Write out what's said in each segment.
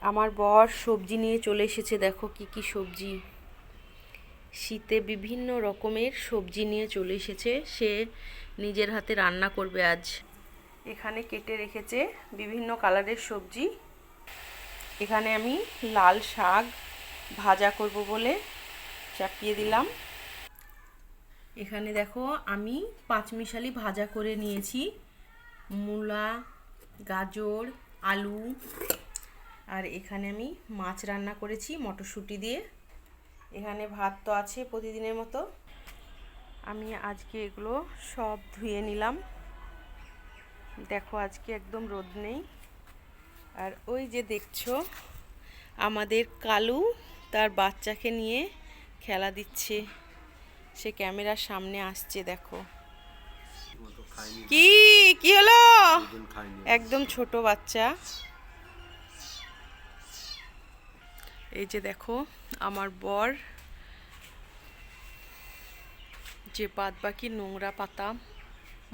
আমার বর সবজি নিয়ে চলে এসেছে, দেখো কি কি সবজি। শীতে বিভিন্ন রকমের সবজি নিয়ে চলে এসেছে, সে নিজের হাতে রান্না করবে আজ। এখানে কেটে রেখেছে বিভিন্ন কালারের সবজি। এখানে আমি লাল শাক ভাজা করব বলে চাপিয়ে দিলাম। এখানে দেখো আমি পাঁচমিশালি ভাজা করে নিয়েছি, মূলা, গাজর, আলু, আর এখানে আমি মাছ রান্না করেছি মটরশুঁটি দিয়ে। এখানে ভাত তো আছে প্রতিদিনের মতো। আমি আজকে এগুলো সব ধুয়ে নিলাম। দেখো আজকে একদম রোদ নেই। আর ওই যে দেখছো আমাদের কালু তার বাচ্চাকে নিয়ে খেলা দিচ্ছে, সে ক্যামেরার সামনে আসছে। দেখো কি কি হলো, একদম ছোট বাচ্চা। এই যে দেখো আমার বর যে বাদ বাকি নোংরা পাতা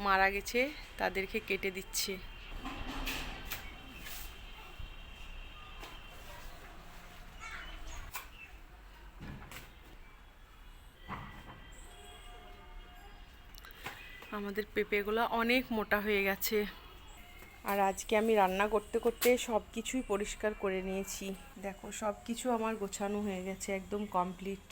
মারা গেছে তাদেরকে কেটে দিচ্ছে। আমাদের পেঁপেগুলো অনেক মোটা হয়ে গেছে। আর আজকে আমি রান্না করতে করতে সব কিছুই পরিষ্কার করে নিয়েছি। দেখো সব কিছু আমার গোছানো হয়ে গেছে, একদম কমপ্লিট।